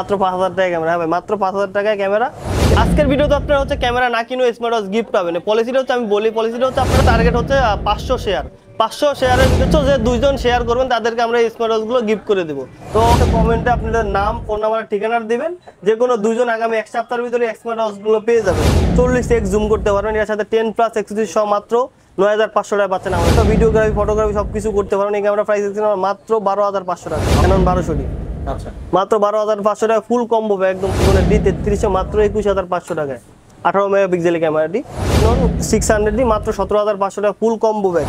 মাত্র 5000 টাকা ক্যামেরা। হ্যাঁ ভাই, মাত্র 5000 টাকায় ক্যামেরা। আজকের ভিডিওতে আপনারা হচ্ছে ক্যামেরা না কিনে স্মার্ট ওয়াচ গিফট পাবেন। পলিসিটা হচ্ছে আমি বলি, পলিসিটা হচ্ছে আপনার টার্গেট হচ্ছে 500 শেয়ার। 500 শেয়ারের ভিতরে যে 2 জন শেয়ার করবেন তাদেরকে আমরা এই স্মার্ট ওয়াচগুলো গিফট করে দেবো। তো কমেন্টে আপনাদের নাম, ফোন নাম্বার, ঠিকানা দিবেন। যে কোনো 2 জন আগামী 1 সপ্তাহের ভিতরে স্মার্ট ওয়াচগুলো পেয়ে যাবেন। 40x জুম করতে পারবেন, এর সাথে 10+ এক্সক্লুসিভ সহ মাত্র 9500 টাকা পাচ্ছেন। আমরা ভিডিওগ্রাফি, ফটোগ্রাফি সবকিছু করতে পারবেন। এই ক্যামেরা প্রাইস দিচ্ছি মাত্র 12500 টাকা, ক্যানন 1200 আচ্ছা, মাত্র 12500 টাকা ফুল কম্বো একদম D33 মাত্র 21500 টাকায়। 18 মেগাপিক্সেলের ক্যামেরাটি 600 মাত্র 17500 টাকা ফুল কম্বো ব্যাগ।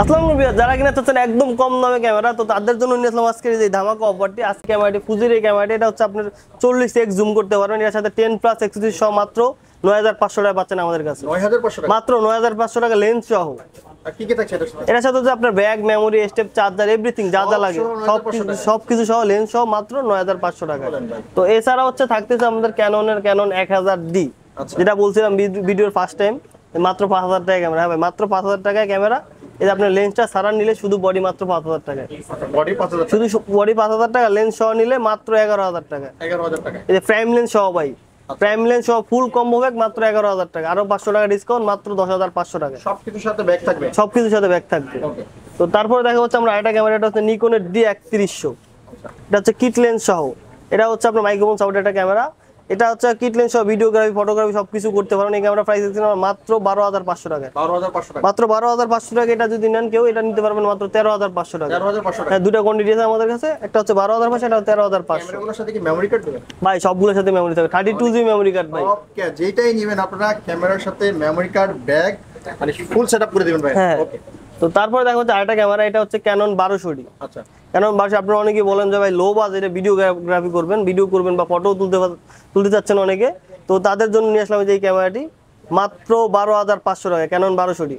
আসসালামু আলাইকুম, যারা কিনা চাচ্ছেন একদম কম দামে ক্যামেরা, তো তাদের জন্য নিয়ে আসলাম আজকের এই ধামাকা অফারটি। আজকে ক্যামেরাটি ফুজির এই ক্যামেরাটি, এটা হচ্ছে আপনার 40x জুম করতে পারবেন, এর সাথে 10+ এক্সক্লুসিভ সহ মাত্র 9500 টাকা পাচ্ছেন আমাদের কাছে। 9500 টাকা মাত্র 9500 টাকা লেন্স সহ। আর কি কি থাকছে এটার সাথে? এর সাথে হচ্ছে আপনার bag, memory, step, charger, everything যা যা লাগে সবকিছু সহ লেন্স সহ মাত্র 9500 টাকা। তো এছাড়া হচ্ছে থাকতেছে আমাদের ক্যাননের ক্যানন 1000D, যেটা বলছিলাম ভিডিওর ফার্স্ট টাইম, মাত্র 5000 টাকা ক্যামেরা। হ্যাঁ ভাই, মাত্র 5000 টাকায় ক্যামেরা। এই আপনার লেন্সটা সারা নিলে শুধু বডি মাত্র 5000 টাকায়। বডি 5000 শুধু বডি 5000 টাকা, লেন্স সহ নিলে মাত্র 11000 টাকা। 11000 টাকা। এই যে প্রাইম লেন্স সহ ভাই, প্রাইম লেন্স সহ ফুল কম্বো ব্যাগ মাত্র 11000 টাকা। আরো 500 টাকা ডিসকাউন্ট, মাত্র 10500 টাকা। সবকিছুর সাথে ব্যাগ থাকবে। সবকিছুর সাথে ব্যাগ থাকবে। তো তারপরে দেখা হচ্ছে আমরা আরেকটা ক্যামেরা, এটা হচ্ছে নিকনের D3100। এটা হচ্ছে কিট লেন্স সহ। এটা হচ্ছে আপনার মাইক্রোফোন সাপোর্টেড একটা ক্যামেরা। এটা হচ্ছে কিট লেন্স সহ ভিডিওগ্রাফি, ফটোগ্রাফি সবকিছু করতে পারেন। এই ক্যামেরা প্রাইস দিচ্ছি মাত্র 12500 টাকা। 12500 টাকা। মাত্র 12500 টাকা। এটা যদি নেন কেউ, এটা নিতে পারবেন মাত্র 13500 টাকা। 13500 টাকা। হ্যাঁ, দুটো কোয়ান্টিটি আছে আমাদের কাছে, একটা হচ্ছে 12500, এটা 13500। ক্যামেরাগুলোর সাথে কি মেমরি কার্ড দিবেন? ভাই সবগুলোর সাথে মেমোরি থাকবে, 32GB মেমোরি কার্ড ভাই। ওকে, যেটাই নেবেন আপনারা ক্যামেরার সাথে মেমরি কার্ড, ব্যাগ মানে ফুল সেটআপ করে দিবেন ভাই। হ্যাঁ। ওকে। তো তারপরে দেখা হচ্ছে আরেকটা ক্যামেরা, এটা হচ্ছে ক্যানন 1200D। আচ্ছা, ক্যানন 1200 আপনারা অনেকেই বলেন যে ভাই লো বাজেটে ভিডিওগ্রাফি করবেন, ভিডিও করবেন বা ফটো তুলতে চাচ্ছেন অনেকে, তো তাদের জন্য নিয়ে আসলাম এই ক্যামেরাটি মাত্র 12500 টাকা, ক্যানন 1200D।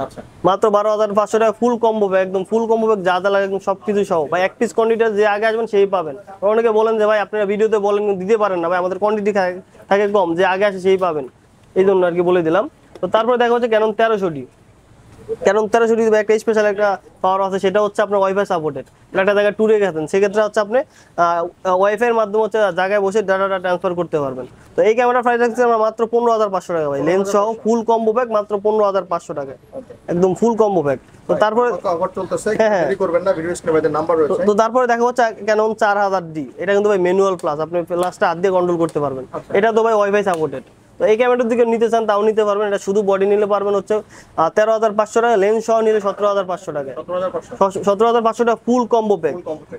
আচ্ছা, মাত্র 12500 টাকা ফুল কম্বো ব্যাগ, একদম ফুল কম্বো ব্যাগ যা যা লাগে একদম সবকিছু সহ ভাই। এক পিস কোয়ান্টিটি যে আগে আসবেন সেই পাবেন। অনেকে বলেন যে ভাই আপনারা ভিডিওতে বলেন দিতে পারেন না, ভাই আমাদের কোয়ান্টিটি থাকে কম, যে আগে আসে সেই পাবেন, এই জন্য আর কি বলে দিলাম। তো তারপরে দেখা হচ্ছে ক্যানন 1300D। ক্যানন 1300D একটা স্পেশাল একটা পাওয়ার আছে, সেটা হচ্ছে আপনার ওয়াইফাই সাপোর্টেড। একটা জায়গায় ট্যুরে গেছেন, সেক্ষেত্রে হচ্ছে আপনি ওয়াইফাই এর মাধ্যমে হচ্ছে জায়গায় বসে ডাটাটা ট্রান্সফার করতে পারবেন। তো এই ক্যামেরা প্রাইস রাখছি আমরা মাত্র 15500 টাকা ভাই, লেন্স সহ ফুল কম্বো ব্যাগ মাত্র 15500 টাকা, একদম ফুল কম্বো ব্যাগ। তো তারপরে অফার চলতেছে, দেরি করবেন না, ভিডিও স্ক্রিনে ভাইদের নাম্বার রয়েছে। তো তারপরে দেখা হচ্ছে ক্যানন 4000D। এটা কিন্তু ভাই ম্যানুয়াল প্লাস, আপনি প্লাসটা হাত দিয়ে কন্ট্রোল করতে পারবেন। এটা তো ভাই ওয়াইফাই সাপোর্টেড। তো এই ক্যামেরাটার দিকে নিতে চান তাও নিতে পারবেন। এটা শুধু বডি নিলে পারবেন হচ্ছে 13500 টাকা, লেন্স সহ নিলে 17500 টাকা। 17500 টাকা ফুল কম্বো প্যাক।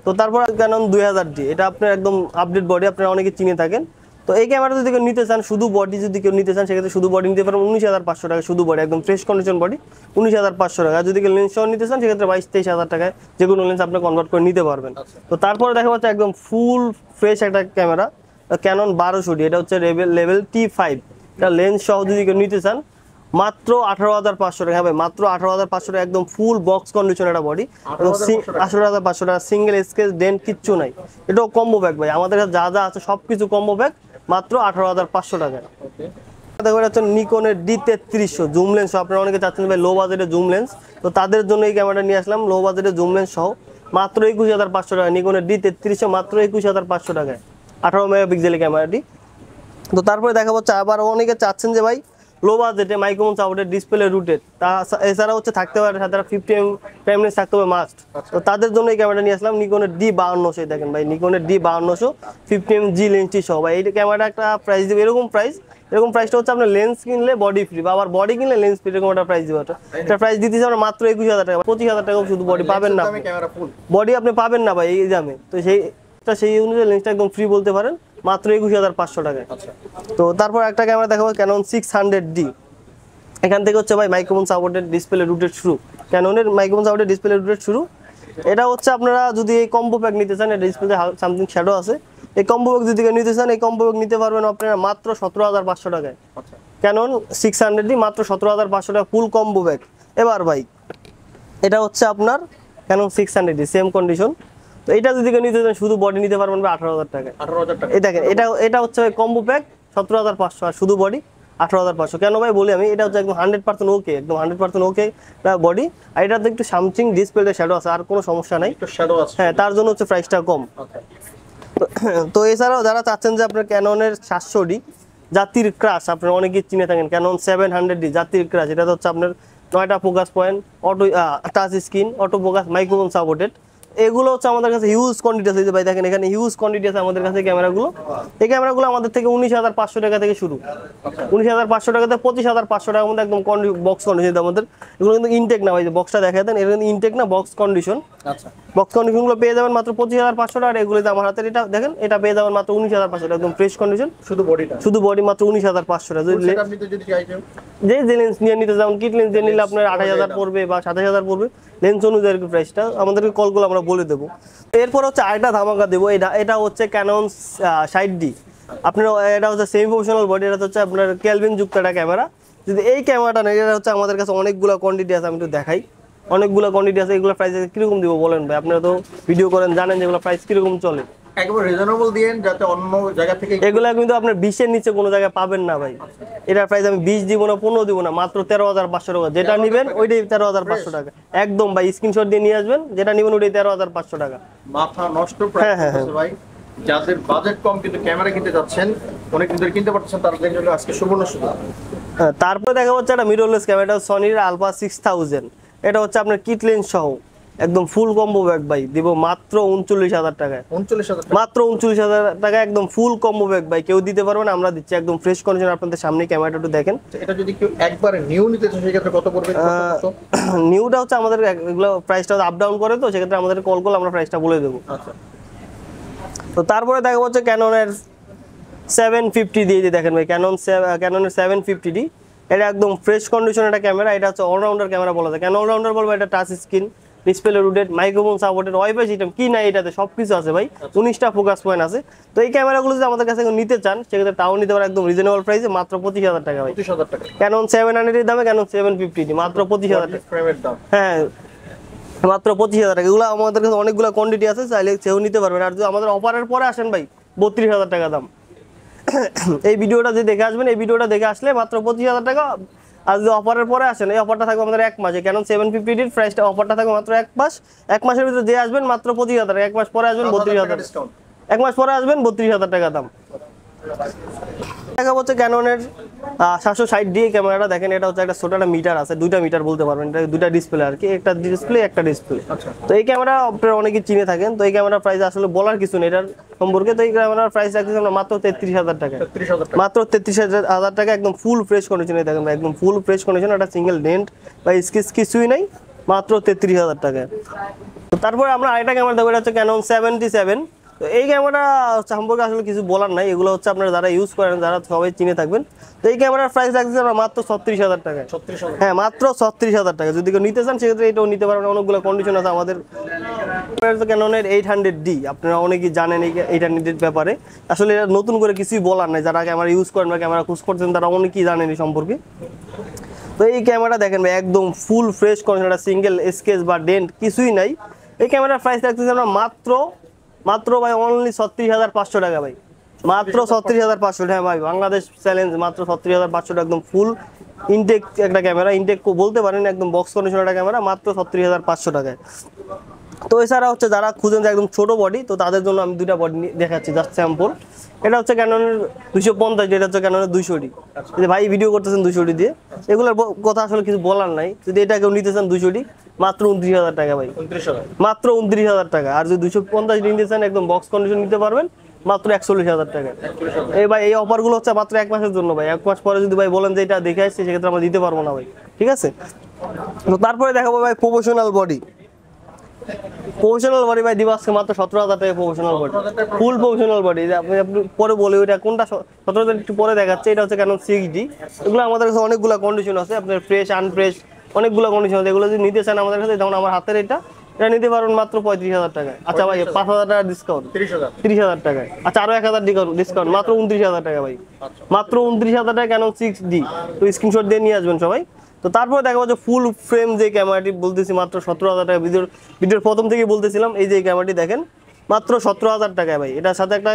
তো তারপর ক্যানন 2000D, এটা আপনার একদম আপডেট বডি, আপনারা অনেকে চিনে থাকেন। তো এই ক্যামেরা যদি কেউ নিতে চান, শুধু বডি যদি কেউ নিতে চান, সেক্ষেত্রে শুধু বডি নিতে পারবেন 19500 টাকা, শুধু বডি একদম ফ্রেশ কন্ডিশন বডি 19500 টাকা। যদি কেউ লেন্স সহ নিতে চান, সেক্ষেত্রে 22-23000 টাকায় যে কোনো লেন্স আপনি কনভার্ট করে নিতে পারবেন। তো তারপরে দেখা যাচ্ছে একদম ফুল ফ্রেশ একটা ক্যামেরা, ক্যানন 1200D। এটা হচ্ছে লেভেল T5। এটা লেন্স সহ যদি কেউ নিতে চান মাত্র 18500 টাকা। হবে মাত্র 18500 টাকা, একদম ফুল বক্স কন্ডিশন একটা বডি, 18500 টাকা, সিঙ্গেল স্কেচ ডেন্ট কিচ্ছু নাই। এটাও কম্বো ব্যাগ ভাই, আমাদের কাছে যা যা আছে সবকিছু কম্বো ব্যাগ মাত্র 18500 টাকা। দেখো এটা হচ্ছে নিকনের D3300 জুম লেন্স। আপনারা অনেকে চাচ্ছেন ভাই লো বাজেটে জুম লেন্স, তো তাদের জন্য এই ক্যামেরাটা নিয়ে আসলাম লো বাজেটে জুম লেন্স সহ মাত্র 21500 টাকা। নিকনের D3300 মাত্র 21500 টাকায়, 18 মেগাপিক্সেলের ক্যামেরাটি। তো তারপরে দেখা যাচ্ছে আবার অনেকে চাচ্ছেন যে ভাই লো বাজেটে মাইক্রোফোন সাপোর্টেড, ডিসপ্লে রুটেড, এছাড়া হচ্ছে থাকতে পারে সাথে 50 ফ্রেম রেঞ্জ থাকতে হবে মাস্ট। তো তাদের জন্য এই ক্যামেরাটা নিয়ে আসলাম নিকনের D5200। দেখেন ভাই নিকনের D5200 50mg লেন্সটি সহ ভাই। এই ক্যামেরাটা একটা প্রাইস দিবে, এরকম প্রাইসটা হচ্ছে আপনার লেন্স কিনলে বডি ফ্রি, বা আবার বডি কিনলে লেন্স ফ্রি, এরকম একটা প্রাইস দিবে। এটা প্রাইস দিতেছি আমরা মাত্র 21000 টাকা। 25000 টাকা শুধু বডি পাবেন না, বডি আপনি পাবেন না ভাই এই দামে। তো সেই অনুযায়ী লেন্সটা একদম ফ্রি বলতে পারেন, মাত্র 21500 টাকায়। তো তারপর একটা ক্যামেরা দেখাবো ক্যানন 600D। এখান থেকে হচ্ছে ভাই মাইক্রোফোন সাপোর্টেড, ডিসপ্লে রুটেড শুরু, ক্যাননের মাইক্রোফোন সাপোর্টেড, ডিসপ্লে রুটেড শুরু। এটা হচ্ছে আপনারা যদি এই কম্বো প্যাক নিতে চান, এটা ডিসপ্লেতে সামথিং শ্যাডো আছে, এই কম্বো প্যাক যদি নিতে চান, এই কম্বো প্যাক নিতে পারবেন আপনারা মাত্র 17500 টাকায়। ক্যানন 600D মাত্র 17500 টাকা ফুল কম্বো প্যাক। এবার ভাই এটা হচ্ছে আপনার ক্যানন 600D সেম কন্ডিশন। তো এটা যদি কেউ নিতে চান শুধু বডি নিতে পারবেন 18000 টাকায়। 18000 টাকা। এই দেখেন এটা হচ্ছে কম্বো প্যাক 17500, আর শুধু বডি 18500। কেন ভাই বলি আমি, এটা হচ্ছে একদম 100% ওকে, একদম 100% ওকে বডি। আর এটাতে একটু সামথিং ডিসপ্লেতে শ্যাডো আছে, আর কোনো সমস্যা নাই। একটু শ্যাডো আছে, হ্যাঁ, তার জন্য হচ্ছে প্রাইসটা কম। তো এছাড়াও যারা চাচ্ছেন যে আপনার ক্যাননের 700D জাতির ক্রাশ, আপনারা অনেকেই চিনে থাকেন ক্যানন 700D জাতির ক্রাশ, এটা তো হচ্ছে আপনার 9টা focus point, auto touch screen, auto focus, microphone supported, এগুলো হচ্ছে আমাদের কাছে হিউজ কোয়ান্টিটি আছে। এই যে ভাই দেখেন এখানে হিউজ কোয়ান্টিটি আছে আমাদের কাছে ক্যামেরাগুলো। এই ক্যামেরাগুলো আমাদের থেকে 19,500 টাকা থেকে শুরু, 19,500 টাকা থেকে 25,500 টাকার মধ্যে একদম বক্স কন্ডিশন আমাদের। এগুলো কিন্তু ইনটেক না ভাই, যে বক্সটা দেখা দেন, এটা কিন্তু ইনটেক না, বক্স কন্ডিশন। আচ্ছা, বক্স কন্ডিশনগুলো পেয়ে যাবেন মাত্র 25,500 টাকা। আর এগুলোতে আমার হাতের এটা দেখেন, এটা পেয়ে যাবেন মাত্র 19,500 টাকা, একদম ফ্রেশ কন্ডিশন, শুধু বডিটা, শুধু বডি মাত্র 19,500 টাকা। যদি সেটা আপনি তো যদি চাইছেন যে লেন্স নিয়ে নিতে যাবেন, কিট লেন্স দিয়ে নিলে আপনার 28,000 পড়বে বা 27,000 পড়বে, লেন্স অনুযায়ী আর কি প্রাইসটা, আমাদেরকে কলগুলো আমরা বলে দেবো। এরপর হচ্ছে আরেকটা ধামাকা দেবো, এটা হচ্ছে ক্যানন 60D। আপনার এটা হচ্ছে সেমি প্রফেশনাল বডি, এটা হচ্ছে আপনার কেলভিন যুক্ত একটা ক্যামেরা। যদি এই ক্যামেরাটা নেই, এটা হচ্ছে আমাদের কাছে অনেকগুলো কোয়ান্টিটি আছে, আমি একটু দেখাই। অনেকগুলো কোয়ান্টিটি আছে, এগুলো প্রাইস কিরকম দিব বলেন ভাই? আপনারা তো ভিডিও করেন, জানেন যেগুলো প্রাইস কিরকম চলে। একবার রিজনেবল দিয়েন যাতে অন্য জায়গা থেকে এগুলা কিন্তু আপনার 20-এর নিচে কোনো জায়গায় পাবেন না ভাই। এটার প্রাইস আমি 20 দিব না, 15 দিব না, মাত্র 13,500 টাকা। যেটা নেবেন ওইটাই 13,500 টাকা একদম ভাই। স্ক্রিনশট দিয়ে নিয়ে আসবেন, যেটা নেবেন ওইটাই 13,500 টাকা। মাথা নষ্ট প্রাইস আছে ভাই। যাদের বাজেট কম কিন্তু ক্যামেরা কিনতে যাচ্ছেন, অনেক কিন্তু কিনতে পারতেছেন, তাদের জন্য আজকে সুবর্ণ সুযোগ। তারপরে দেখা হচ্ছে একটা মিররলেস ক্যামেরা, সনির আলফা 6000। এটা হচ্ছে আপনার কিট লেন্স সহ একদম ফুল কম্বো ব্যাগ ভাই, দিব মাত্র 39,000 টাকায়। 39,000 মাত্র 39,000 টাকা একদম ফুল কম্বো ব্যাগ ভাই। কেউ দিতে পারবে না, আমরা দিচ্ছি একদম ফ্রেশ কন্ডিশন। আপনাদের সামনে ক্যামেরাটা একটু দেখেন। এটা যদি কেউ একবারে নিউ নিতে চায় সেক্ষেত্রে কত পড়বে? নিউটা হচ্ছে আমাদের এগুলো প্রাইসটা আপ ডাউন করে, তো সেক্ষেত্রে আমাদের কল করলে আমরা প্রাইসটা বলে দেবো। আচ্ছা, তো তারপরে দেখা হচ্ছে ক্যাননের 750 দিয়ে দেখেন ভাই, ক্যাননের 750D। এটা একদম ফ্রেশ কন্ডিশন একটা ক্যামেরা। এটা হচ্ছে অলরাউন্ডার ক্যামেরা বলা যায়। কেন অলরাউন্ডার বলবো? এটা touch screen, display rooted, microphone supported, wifi system, কি নাই এটাতে সবকিছু আছে ভাই। 19টা ফোকাস পয়েন্ট আছে। তো এই ক্যামেরাগুলো যদি আমাদের কাছে নিতে চান সেক্ষেত্রে তাও নিতে পারে একদম রিজনেবল প্রাইসে, মাত্র 25,000 টাকা ভাই। 25,000 টাকা ক্যানন 700 দামে ক্যানন 750D মাত্র 25,000 টাকা। ফ্রেমের দাম। হ্যাঁ, মাত্র 25,000 টাকা। এগুলো আমাদের কাছে অনেকগুলো কোয়ান্টিটি আছে, চাইলে সেও নিতে পারবেন। আর যদি আমাদের অফারের পরে আসেন ভাই, 32,000 টাকা দাম। এই ভিডিওটা যে দেখে আসবেন, এই ভিডিওটা দেখে আসলে মাত্র 25,000 টাকা। আর যদি অফারের পরে আসেন, এই অফারটা থাকবে আমাদের 1 মাসে। কেন 750D প্রাইসটা অফারটা থাকবে মাত্র 1 মাস। 1 মাসের ভিতরে যে আসবেন মাত্র 25,000 টাকা। 1 মাস পরে আসবেন 32,000 টাকা। 1 মাস পরে আসবেন 32,000 টাকা দাম। দেখা হচ্ছে ক্যাননের 760D ক্যামেরাটা দেখেন। এটা হচ্ছে একটা ছোট একটা মিটার আছে, 2টা মিটার বলতে পারবেন। এটা 2টা ডিসপ্লে আর কি, একটা ডিসপ্লে একটা ডিসপ্লে। তো এই ক্যামেরা আপনারা অনেকেই চিনে থাকেন। তো এই ক্যামেরার প্রাইস আসলে বলার কিছু নেই এটার সম্পর্কে। তো এই ক্যামেরার প্রাইস রাখতেছি আমরা মাত্র 33,000 টাকা। মাত্র 33,000 টাকা একদম ফুল ফ্রেশ কন্ডিশনে দেখেন ভাই, একদম ফুল ফ্রেশ কন্ডিশন। একটা সিঙ্গেল ডেন্ট বা স্কেচ কিছুই নাই, মাত্র 33,000 টাকা। তো তারপরে আমরা আরেকটা ক্যামেরা দেখবো, এটা হচ্ছে ক্যানন 77। তো এই ক্যামেরা সম্পর্কে আসলে কিছু বলার নাই। এগুলো হচ্ছে আপনারা যারা ইউজ করেন, যারা সবাই চিনে থাকবেন। তো এই ক্যামেরার প্রাইস রাখছি আমরা মাত্র 36,000 টাকায়। হ্যাঁ, মাত্র 36,000 টাকা। যদি কেউ নিতে চান সেক্ষেত্রে এটাও নিতে পারবেন। অনেকগুলো কন্ডিশন আছে আমাদের। ক্যাননের 800D, আপনারা অনেকেই জানেন এই 800D ব্যাপারে। আসলে এটা নতুন করে কিছুই বলার নাই। যারা ক্যামেরা ইউজ করেন বা ক্যামেরা খোঁজ করছেন তারা অনেকেই জানেন এই সম্পর্কে। তো এই ক্যামেরা দেখেন ভাই, একদম full fresh condition, single sketch বা ডেন্ট কিছুই নাই। এই ক্যামেরার প্রাইস রাখতেছি আমরা মাত্র ভাই অনলি 36,500 টাকা ভাই। মাত্র 36,500। হ্যাঁ ভাই, বাংলাদেশ চ্যালেঞ্জ, মাত্র 36,500 টাকা। একদম ফুল ইনটেক একটা ক্যামেরা, ইনটেক বলতে পারেন, একদম বক্স কন্ডিশন একটা ক্যামেরা, মাত্র 36,500 টাকায়। তো এছাড়া হচ্ছে যারা খুঁজেন যে একদম ছোট বডি, তো তাদের জন্য আমি 2টা বডি দেখাচ্ছি, জাস্ট স্যাম্পল। এটা হচ্ছে ক্যাননের 250, এটা হচ্ছে ক্যাননের 200D। যদি ভাই ভিডিও করতেছেন 200D দিয়ে, এগুলোর কথা আসলে কিছু বলার নাই। যদি এটা কেউ নিতে চান 200D, মাত্র 29,000 টাকা ভাই। মাত্র 29,000 টাকা। আর যদি 250D নিতে চান একদম বক্স কন্ডিশন নিতে পারবেন, মাত্র 41,000 টাকা। এই ভাই এই অফারগুলো হচ্ছে মাত্র 1 মাসের জন্য ভাই। 1 মাস পরে যদি ভাই বলেন যে এটা দেখে আসছি, সেক্ষেত্রে আমরা দিতে পারবো না ভাই, ঠিক আছে? তো তারপরে দেখাবো ভাই প্রফেশনাল বডি। প্রফেশনাল বডি ভাই দিব আজকে মাত্র 17,000 টাকা। প্রফেশনাল বডি, ফুল প্রফেশনাল বডি। আপনি পরে বলি ওইটা কোনটা 17,000 একটু পরে দেখাচ্ছে। এটা হচ্ছে ক্যানন 6D। এগুলো আমাদের কাছে অনেকগুলো কন্ডিশন আছে, আপনার ফ্রেশ আনফ্রেশ অনেকগুলো কন্ডিশন আছে। এগুলো যদি নিতে চান আমাদের কাছে, যেমন আমার হাতের এটা নিতে পারবেন মাত্র 35,000 টাকায়। আচ্ছা ভাই, 5,000 টাকা ডিসকাউন্ট, 30,000 টাকায়। আচ্ছা, আরো 1,000 ডিসকাউন্ট, মাত্র 29,000 টাকা ভাই। মাত্র 29,000 টাকা ক্যানন 6D। তো স্ক্রিনশট দিয়ে নিয়ে আসবেন সবাই। তো তারপরে দেখা যাচ্ছে ফুল ফ্রেম যে ক্যামেরাটি বলতেছি, মাত্র 17,000 টাকা। ভিডিওর প্রথম থেকেই বলতেছিলাম, এই যে ক্যামেরাটি দেখেন, মাত্র 17,000 টাকায় ভাই। এটার সাথে একটা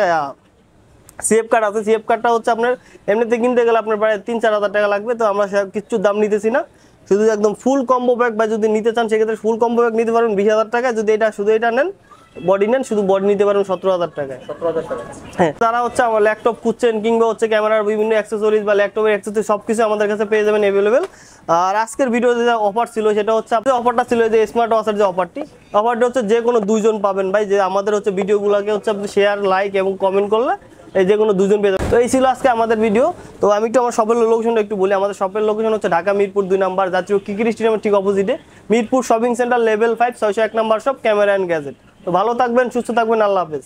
সিএফ কার্ড আছে। সিএফ কার্ডটা হচ্ছে আপনার এমনিতে কিনতে গেলে আপনার প্রায় 3-4 হাজার টাকা লাগবে। তো আমরা কিচ্ছু দাম নিতেছি না, শুধু একদম ফুল কম্বো প্যাক। বা যদি নিতে চান সেক্ষেত্রে ফুল কম্বো প্যাক নিতে পারবেন 20,000 টাকায়। যদি এটা শুধু এটা নেন বডি নেন, শুধু বডি নিতে পারবেন 17,000 টাকায়। 17,000 টাকা। হ্যাঁ, তারা হচ্ছে আমার ল্যাপটপ খুঁজছেন কিংবা হচ্ছে ক্যামেরার বিভিন্ন অ্যাক্সেসরিজ বা ল্যাপটপের অ্যাক্সেসরিজ সবকিছু আমাদের কাছে পেয়ে যাবেন অ্যাভেলেবেল। আর আজকের ভিডিওতে যে অফার ছিল সেটা হচ্ছে অফারটা ছিল যে স্মার্ট ওয়াচের যে অফারটা হচ্ছে যে কোনো 2 জন পাবেন ভাই, যে আমাদের হচ্ছে ভিডিওগুলোকে হচ্ছে আপনি শেয়ার, লাইক এবং কমেন্ট করলে এই যে কোনো 2 জন পেয়ে যাবেন। তো এই ছিল আজকে আমাদের ভিডিও। তো আমি একটু আমার শপের লোকেশনটা একটু বলি। আমাদের শপের লোকেশন হচ্ছে ঢাকা মিরপুর 2 নাম্বার জাতীয় ক্রিকেট স্টেডিয়ামের ঠিক অপোজিটে, Mirpur shopping centre level 5 601 number shop, camera and gadget. তো ভালো থাকবেন, সুস্থ থাকবেন, আল্লাহ হাফেজ।